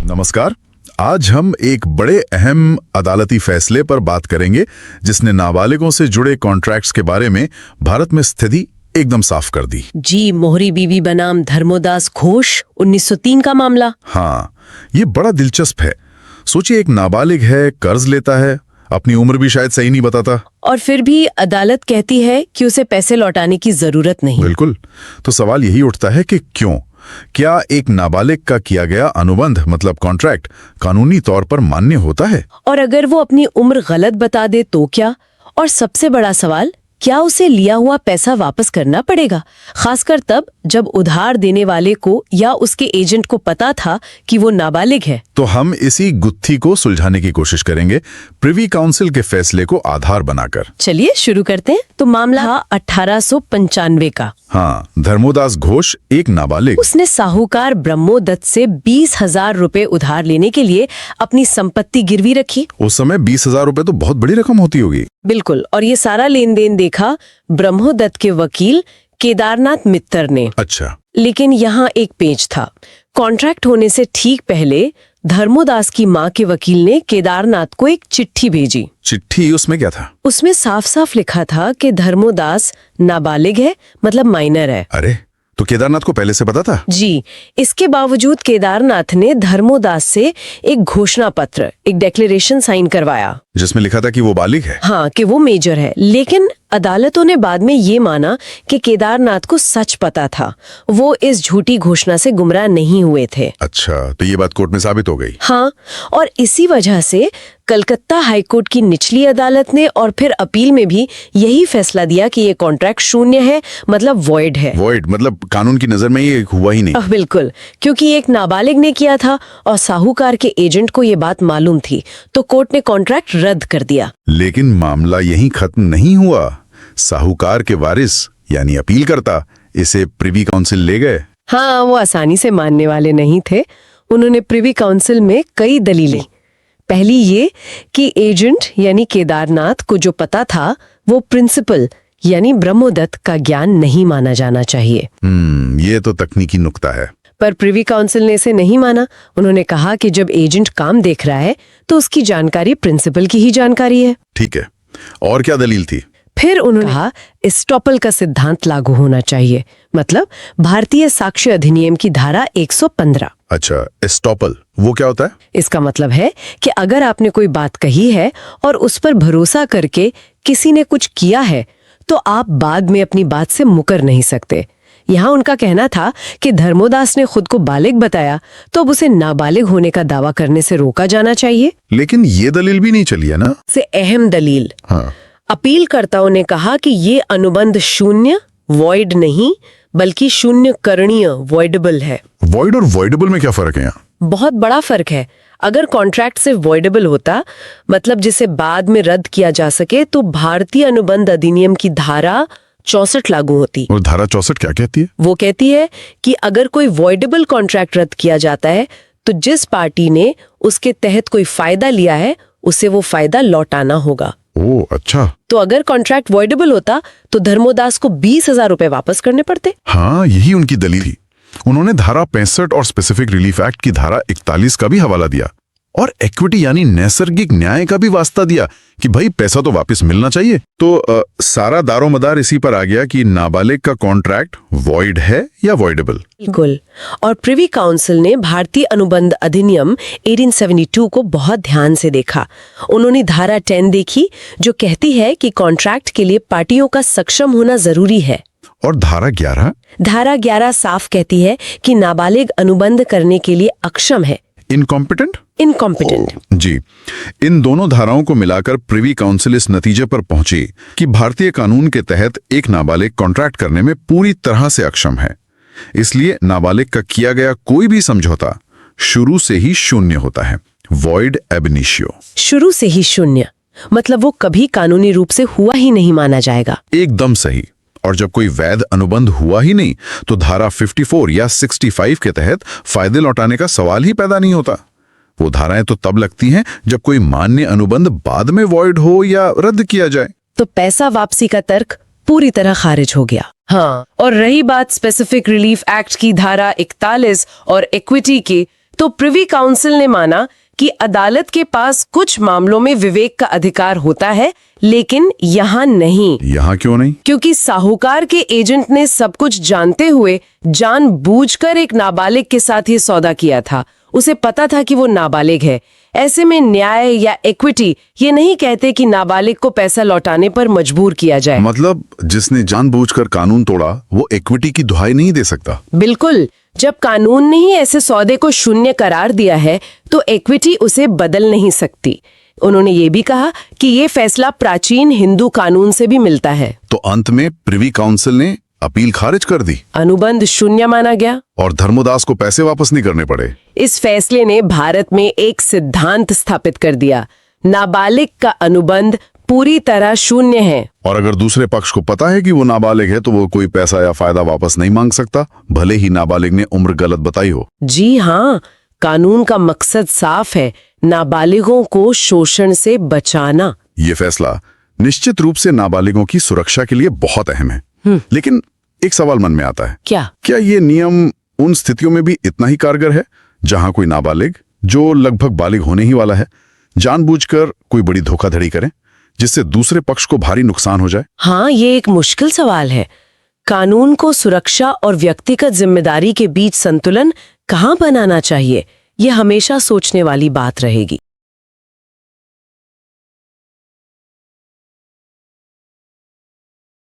नमस्कार। आज हम एक बड़े अहम अदालती फैसले पर बात करेंगे जिसने नाबालिगों से जुड़े कॉन्ट्रैक्ट्स के बारे में भारत में स्थिति एकदम साफ कर दी। जी, मोहरी बीवी बनाम धर्मोदास घोष 1903 का मामला। हाँ, ये बड़ा दिलचस्प है। सोचिए, एक नाबालिग है, कर्ज लेता है, अपनी उम्र भी शायद सही नहीं बताता, और फिर भी अदालत कहती है कि उसे पैसे लौटाने की जरूरत नहीं। बिल्कुल। तो सवाल यही उठता है कि क्यों? क्या एक नाबालिग का किया गया अनुबंध मतलब कॉन्ट्रैक्ट कानूनी तौर पर मान्य होता है? और अगर वो अपनी उम्र गलत बता दे तो क्या? और सबसे बड़ा सवाल, क्या उसे लिया हुआ पैसा वापस करना पड़ेगा, खासकर तब जब उधार देने वाले को या उसके एजेंट को पता था कि वो नाबालिग है? तो हम इसी गुत्थी को सुलझाने की कोशिश करेंगे प्रिवी काउंसिल के फैसले को आधार बनाकर। चलिए शुरू करते हैं। तो मामला 1895 का। हाँ, धर्मोदास घोष एक नाबालिग। उसने साहूकार ब्रह्मोदत्त से 20,000 रुपए उधार लेने के लिए अपनी संपत्ति गिरवी रखी। उस समय 20,000 रुपए तो बहुत बड़ी रकम होती होगी। बिल्कुल। और ये सारा लेन देन देखा ब्रह्मोदत्त के वकील केदारनाथ मित्तर ने। अच्छा। लेकिन यहाँ एक पेच था। कॉन्ट्रैक्ट होने से ठीक पहले धर्मोदास की माँ के वकील ने केदारनाथ को एक चिट्ठी भेजी। चिट्ठी? उसमें क्या था? उसमें साफ साफ लिखा था कि धर्मोदास नाबालिग है, मतलब माइनर है। अरे, तो केदारनाथ को पहले से पता था? जी। इसके बावजूद केदारनाथ ने धर्मोदास से एक घोषणा पत्र, एक डिक्लेरेशन साइन करवाया जिसमें लिखा था कि वो बालिग है। हाँ, कि वो मेजर है। लेकिन अदालतों ने बाद में ये माना कि केदारनाथ को सच पता था, वो इस झूठी घोषणा से गुमराह नहीं हुए थे। अच्छा, तो ये बात कोर्ट में साबित हो गई। हाँ, और इसी वजह से कलकत्ता हाईकोर्ट की निचली अदालत ने और फिर अपील में भी यही फैसला दिया कि ये कॉन्ट्रैक्ट शून्य है, मतलब वॉइड है। वॉइड मतलब कानून की नजर में ये हुआ ही नहीं। बिल्कुल, क्योंकि एक नाबालिग ने किया था और साहूकार के एजेंट को ये बात मालूम थी, तो कोर्ट ने कॉन्ट्रैक्ट रद्द कर दिया। लेकिन मामला यहीं खत्म नहीं हुआ। साहूकार के वारिस यानी अपीलकर्ता इसे प्रिवी काउंसिल ले गए। हाँ, वो आसानी से मानने वाले नहीं थे। उन्होंने प्रिवी काउंसिल में कई दलीलें। पहली ये कि एजेंट यानी केदारनाथ को जो पता था वो प्रिंसिपल यानी ब्रह्मोदत्त का ज्ञान नहीं माना जाना चाहिए। ये तो तकनीकी नुक्ता है। पर प्रिवी काउंसिल ने इसे नहीं माना। उन्होंने कहा कि जब एजेंट काम देख रहा है तो उसकी जानकारी प्रिंसिपल की ही जानकारी है। ठीक है, और क्या दलील थी? फिर उन्होंने कहा एस्टॉपल का सिद्धांत लागू होना चाहिए, मतलब भारतीय साक्ष्य अधिनियम की धारा 115। अच्छा, एस्टॉपल वो क्या होता है? इसका मतलब है कि अगर आपने कोई बात कही है और उस पर भरोसा करके किसी ने कुछ किया है तो आप बाद में अपनी बात से मुकर नहीं सकते। यहाँ उनका कहना था कि धर्मोदास ने खुद को बालिग बताया तो अब उसे नाबालिग होने का दावा करने से रोका जाना चाहिए। लेकिन ये दलील भी नहीं चली है ना? से अहम दलील। हाँ। अपीलकर्ताओं ने कहा कि ये अनुबंध शून्य, वॉइड नहीं, बल्कि शून्य करणीय, वॉइडेबल है। वॉइड और वॉइडेबल में क्या फर्क है? बहुत बड़ा फर्क है। अगर कॉन्ट्रैक्ट से वॉइडेबल होता, मतलब जिसे बाद में रद्द किया जा सके, तो भारतीय अनुबंध अधिनियम की धारा 64 लागू होती। और धारा 64 क्या कहती है? वो कहती है कि अगर कोई वॉइडेबल कॉन्ट्रैक्ट रद्द किया जाता है तो जिस पार्टी ने उसके तहत कोई फायदा लिया है उसे वो फायदा लौटाना होगा। ओह, अच्छा। तो अगर कॉन्ट्रैक्ट वॉइडेबल होता तो धर्मोदास को 20,000 रुपए वापस करने पड़ते। हाँ, यही उनकी दलील थी। उन्होंने धारा 65 और स्पेसिफिक रिलीफ एक्ट की धारा 41 का भी हवाला दिया और इक्विटी यानी नैसर्गिक न्याय का भी वास्ता दिया कि भाई पैसा तो वापस मिलना चाहिए। तो सारा दारोमदार इसी पर आ गया कि नाबालिग का कॉन्ट्रैक्ट वॉइड है या वॉइडेबल। बिल्कुल। और प्रिवी काउंसिल ने भारतीय अनुबंध अधिनियम 1872 को बहुत ध्यान से देखा। उन्होंने धारा 10 देखी जो कहती है कि कॉन्ट्रैक्ट के लिए पार्टियों का सक्षम होना जरूरी है। और धारा 11? धारा 11 साफ कहती है कि नाबालिग अनुबंध करने के लिए अक्षम है, इनकॉम्पिटेंट। जी, इन दोनों धाराओं को मिलाकर प्रिवी काउंसिल इस नतीजे पर पहुंची कि भारतीय कानून के तहत एक नाबालिग कॉन्ट्रैक्ट करने में पूरी तरह से अक्षम है। इसलिए नाबालिग का किया गया कोई भी समझौता शुरू से ही शून्य होता है, वॉइड एब इनिशियो। शुरू से ही शून्य मतलब वो कभी कानूनी रूप से हुआ ही नहीं माना जाएगा। एकदम सही। और जब कोई वैध अनुबंध हुआ ही नहीं तो धारा 54 या 65 के तहत फायदे लौटाने का सवाल ही पैदा नहीं होता। वो धाराएं तो तब लगती हैं जब कोई मान्य अनुबंध बाद में वॉइड हो या रद्द किया जाए। तो पैसा वापसी का तर्क पूरी तरह खारिज हो गया। हाँ, और रही बात स्पेसिफिक रिलीफ एक्ट की धारा 41 और इक्विटी की, तो प्रिवी काउंसिल ने माना कि अदालत के पास कुछ मामलों में विवेक का अधिकार होता है, लेकिन यहाँ नहीं। यहाँ क्यों नहीं? क्योंकि साहूकार के एजेंट ने सब कुछ जानते हुए जानबूझकर एक नाबालिग के साथ ये सौदा किया था। उसे पता था कि वो नाबालिग है। ऐसे में न्याय या इक्विटी ये नहीं कहते कि नाबालिग को पैसा लौटाने पर मजबूर किया जाए। मतलब जिसने जानबूझकर कानून तोड़ा वो इक्विटी की दुहाई नहीं दे सकता। बिल्कुल। जब कानून ने ही ऐसे सौदे को शून्य करार दिया है तो इक्विटी उसे बदल नहीं सकती। उन्होंने ये भी कहा कि ये फैसला प्राचीन हिंदू कानून से भी मिलता है। तो अंत में प्रिवी काउंसिल ने अपील खारिज कर दी, अनुबंध शून्य माना गया और धर्मोदास को पैसे वापस नहीं करने पड़े। इस फैसले ने भारत में एक सिद्धांत स्थापित कर दिया, नाबालिग का अनुबंध पूरी तरह शून्य है। और अगर दूसरे पक्ष को पता है कि वो नाबालिग है तो वो कोई पैसा या फायदा वापस नहीं मांग सकता, भले ही नाबालिग ने उम्र गलत बताई हो। जी हाँ, कानून का मकसद साफ है, नाबालिगों को शोषण से बचाना। ये फैसला निश्चित रूप से नाबालिगों की सुरक्षा के लिए बहुत अहम है। लेकिन एक सवाल मन में आता है, क्या ये नियम उन स्थितियों में भी इतना ही कारगर है जहां कोई नाबालिग, जो लगभग बालिग होने ही वाला है, जानबूझकर कोई बड़ी धोखाधड़ी करे जिससे दूसरे पक्ष को भारी नुकसान हो जाए? हाँ, ये एक मुश्किल सवाल है। कानून को सुरक्षा और व्यक्तिगत जिम्मेदारी के बीच संतुलन कहाँ बनाना चाहिए, ये हमेशा सोचने वाली बात रहेगी।